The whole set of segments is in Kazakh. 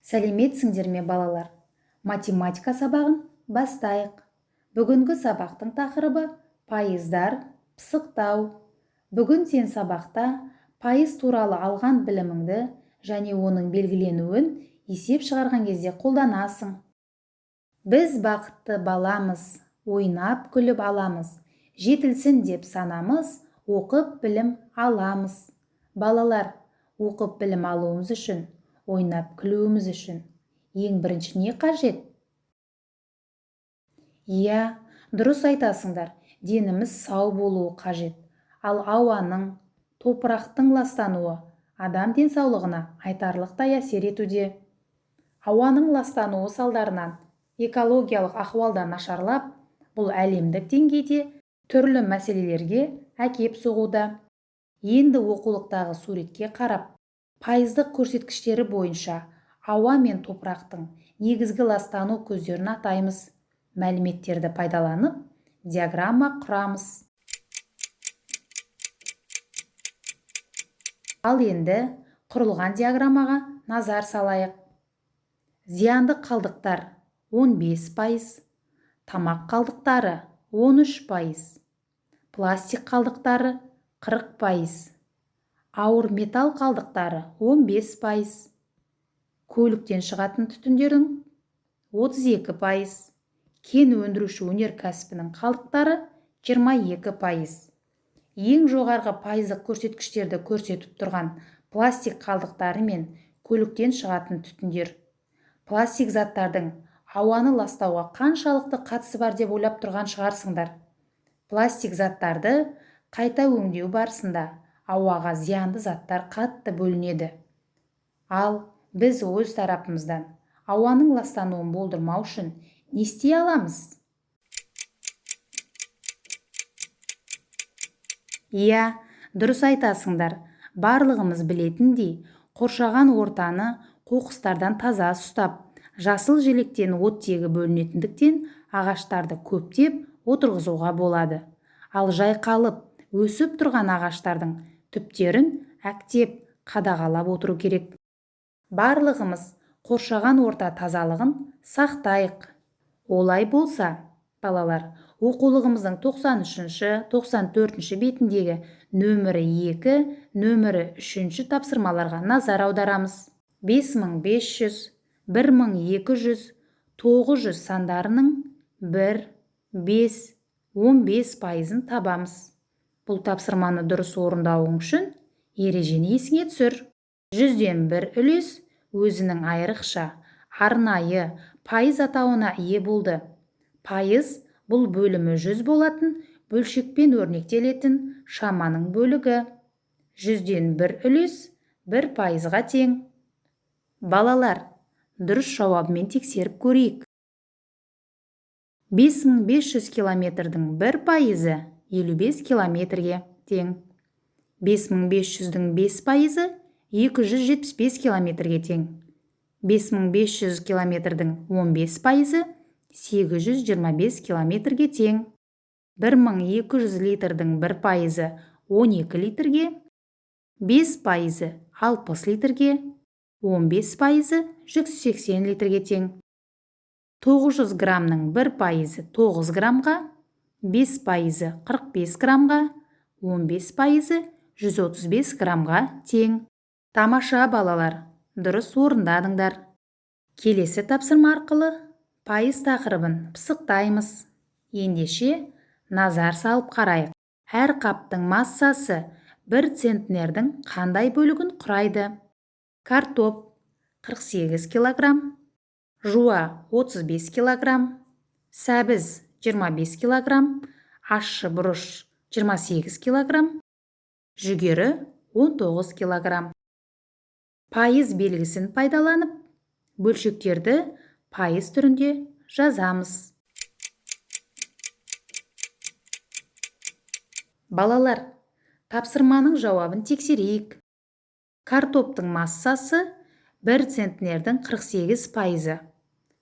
Сәлеметсіңдер ме балалар? Математика сабағын бастайық. Бүгінгі сабақтың тақырыбы пайыздар, пысықтау. Бүгін сен сабақта пайыз туралы алған біліміңді және оның белгіленуін есеп шығарған кезде қолданасың. Біз бақытты баламыз, ойнап күліп аламыз. Жетілсін деп санамыз, оқып білім аламыз. Балалар, оқып білім алуымыз үшін, ойнап күлуіміз үшін ең бірінші не қажет? Иә, дұрыс айтасыңдар, деніміз сау болуы қажет. Ал ауаның, топырақтың ластануы адам денсаулығына айтарлықтай әсер етуде. Ауаның ластануы салдарынан экологиялық ахуалда нашарлап, бұл әлемдік деңгейде түрлі мәселелерге әкеп соғуда. Енді оқулықтағы суретке қарап, пайыздық көрсеткіштері бойынша ауа мен топырақтың негізгі ластану көздерін атаймыз. Мәліметтерді пайдаланып, диаграмма құрамыз. Ал енді құрылған диаграммаға назар салайық. Зиянды қалдықтар 15%, тамақ қалдықтары 13%, пластик қалдықтары 40%, ауыр металл қалдықтары 15%, көліктен шығатын түтіндердің 32%, кен өндіруші өнеркәсібінің қалдықтары 22%. Ең жоғарғы пайыздық көрсеткіштерді көрсетіп тұрған пластик қалдықтары мен көліктен шығатын түтіндер. Пластик заттардың ауаны ластауға қаншалықты қатысы бар деп ойлап тұрған шығарсыңдар. Пластик заттарды қайта өңдеу барысында ауаға зиянды заттар қатты бөлінеді. Ал біз өз тарапымыздан ауаның ластануын болдырмау үшін не істей аламыз? Иә, дұрыс айтасыңдар. Барлығымыз білетіндей, қоршаған ортаны қоқыстардан таза ұстап, жасыл желектен оттегі бөлінетіндіктен ағаштарды көптеп отырғызуға болады. Ал жайқалып, өсіп тұрған ағаштардың түптерін әктеп, қадағалап отыру керек. Барлығымыз қоршаған орта тазалығын сақтайық. Олай болса, балалар, оқулығымыздың 93-94 бетіндегі нөмірі 2, нөмірі 3 тапсырмаларға назар аударамыз. 5500, 1200, 900 сандарының 1, 5, 15%-ын табамыз. Бұл тапсырманы дұрыс орындауың үшін ережені есіңе түсір. 100-ден 1 үлес өзінің айрықша, арнайы пайыз атауына ие болды. Пайыз бұл бөлімі 100 болатын бөлшекпен өрнектелетін шаманың бөлігі. 100-ден 1 үлес 1%-ға тең. Балалар, дұрыс жауабымен тексеріп көрейік. 5500 километрдің 1%-ы 55 километрге тең. 5500-дің 5%-ы 275 километрге тең. 5500 километрдің 15%-ы 825 километрге тең. 1200 литрдің 1%-ы 12 литрге, 5%-ы 60 литрге, 15%-ы 180 литрге тең. 900 грамның 1%-ы 9 грамға, 5%-ы 45 грамға, 15%-ы 135 грамға тең. Тамаша балалар, дұрыс орындадыңдар. Келесі тапсырма арқылы пайыз тақырыбын пысықтаймыз. Ендеше назар салып қарайық. Әр қаптың массасы 1 центнердің қандай бөлігін құрайды? Картоп 48 килограмм, жуа 35 килограмм, сәбіз 25 килограмм, ащы бұрыш 28 килограмм, жүгері 19 килограмм. Пайыз белгісін пайдаланып, бөлшектерді пайыз түрінде жазамыз. Балалар, тапсырманың жауабын тексерейік. Картоптың массасы 1 центнердің 48%,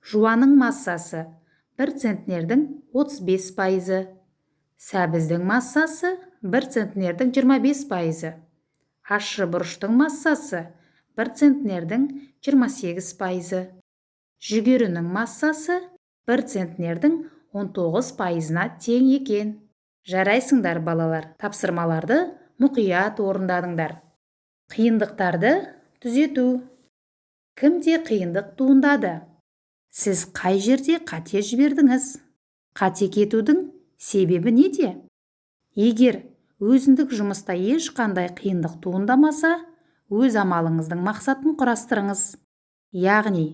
жуаның массасы 1 центнердің 35%, сәбіздің массасы 1 центнердің 25%, ащы бұрыштың массасы 1 центнердің 28 пайызы. Жүгерінің массасы 1 центнердің 19 пайызына тең екен. Жарайсыңдар балалар, тапсырмаларды мұқият орындадыңдар. Қиындықтарды түзету. Кімде қиындық туындады? Сіз қай жерде қате жібердіңіз? Қате кетудің себебі неде? Егер өзіндік жұмыста ешқандай қиындық туындамаса, өз амалыңыздың мақсатын құрастырыңыз. Яғни,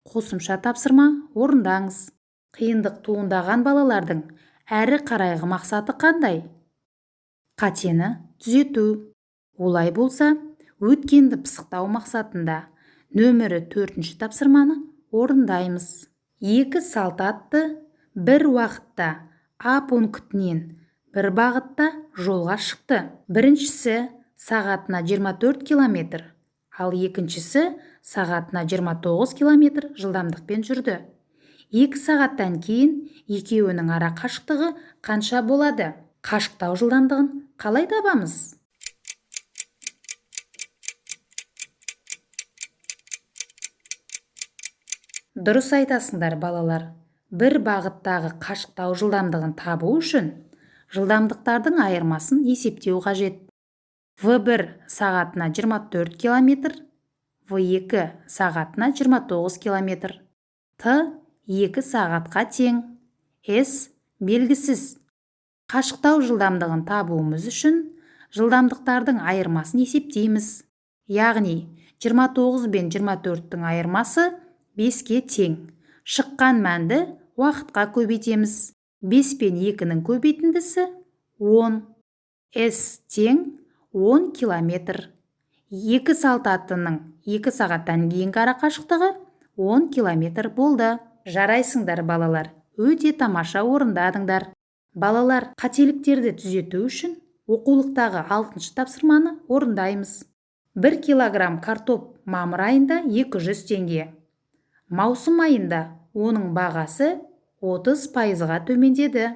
қосымша тапсырма орындаңыз. Қиындық туындаған балалардың әрі қарайғы мақсаты қандай? Қатені түзету. Олай болса, өткенді пысықтау мақсатында нөмірі 4-ші тапсырманы орындаймыз. 2 салт атты бір уақытта А пунктінен бір бағытта жолға шықты. Біріншісі сағатына 24 километр, ал екіншісі сағатына 29 километр жылдамдықпен жүрді. 2 сағаттан кейін екеуінің ара қашықтығы қанша болады? Қашықтау жылдамдығын қалай табамыз? Дұрыс айтасыңдар балалар. Бір бағыттағы қашықтау жылдамдығын табу үшін жылдамдықтардың айырмасын есептеу қажет. В1 сағатына 24 километр, В2 сағатына 29 километр. Т 2 сағатқа тең. С белгісіз. Қашықтау жылдамдығын табуымыз үшін жылдамдықтардың айырмасын есептейміз. Яғни 29 бен 24-тің айырмасы 5-ке тең. Шыққан мәнді уақытқа көбейтеміз. 5 пен 2-нің көбейтіндісі 10. С тең 10 километр. 2 салт аттының 2 сағаттан кейінгі ара қашықтығы 10 километр болды. Жарайсыңдар балалар, өте тамаша орындадыңдар. Балалар, қателіктерді түзету үшін оқулықтағы 6-шы тапсырманы орындаймыз. 1 килограмм картоп мамыр айында 200 теңге. Маусым айында оның бағасы 30 пайызға төмендеді.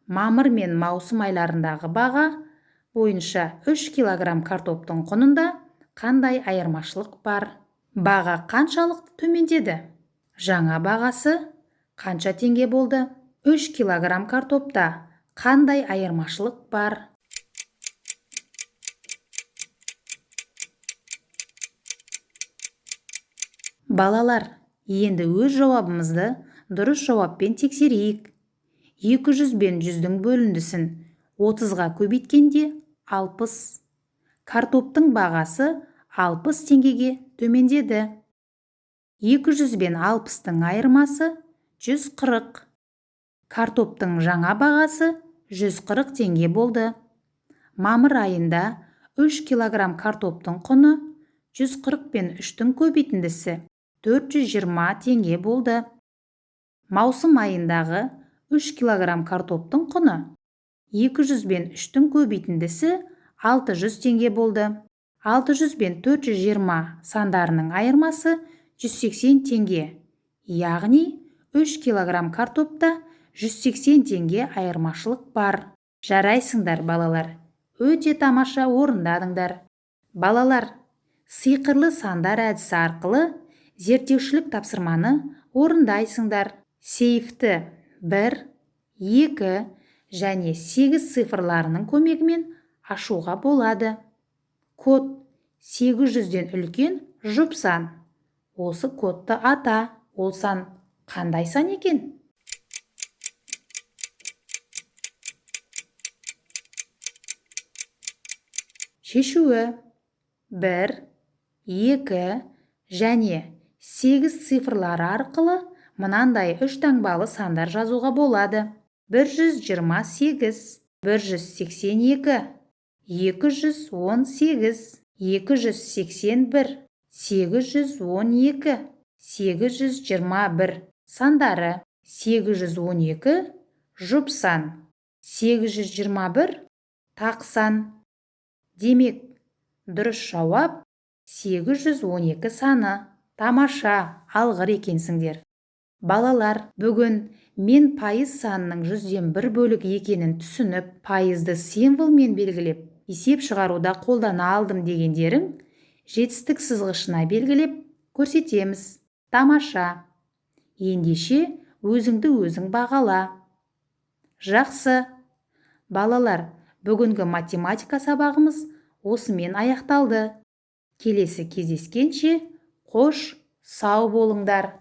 Мамыр мен маусым айларындағы баға бойынша 3 килограмм картоптың құнында қандай айырмашылық бар? Баға қаншалықты төмендеді? Жаңа бағасы қанша теңге болды? 3 килограмм картопта қандай айырмашылық бар? Балалар, енді өз жауабымызды дұрыс жауаппен тексерейік. 200 бен 100-дің бөліндісін 30-ға көбейткенде 60. Картоптың бағасы 60 теңгеге төмендеді. 200 бен 60-тың айырмасы 140. Картоптың жаңа бағасы 140 теңге болды. Мамыр айында 3 килограмм картоптың құны 140 пен 3-тің көбейтіндісі 420 теңге болды. Маусым айындағы 3 килограмм картоптың құны 200 бен 3-тің көбейтіндісі 600 теңге болды. 600 бен 420 сандарының айырмасы 180 теңге. Яғни 3 килограмм картопта 180 теңге айырмашылық бар. Жарайсыңдар балалар, өте тамаша орындадыңдар. Балалар, сиқырлы сандар әдісі арқылы зерттеушілік тапсырманы орындайсыңдар. Сейфті 1, 2 және 8 цифрларының көмегімен ашуға болады. Код 800-ден үлкен жұп сан. Осы кодты ата, ол сан қандай сан екен? Шешуі 1, 2 және 8 цифрлары арқылы мынандай 3 таңбалы сандар жазуға болады. 128, 182, 218, 281, 812, 821 сандары. 812 жұп сан, 821 тақ сан. Демек, дұрыс жауап 812 саны. Тамаша, алғыр екенсіңдер. Балалар, бүгін мен пайыз санының 100-ден 1 бөлігі екенін түсініп, пайызды символмен белгілеп, есеп шығаруда қолдана алдым дегендерің жетістік сызғышына белгілеп көрсетеміз. Тамаша. Ендеше өзіңді өзің бағала. Жақсы. Балалар, бүгінгі математика сабағымыз осымен аяқталды. Келесі кездескенше қош, сау болыңдар.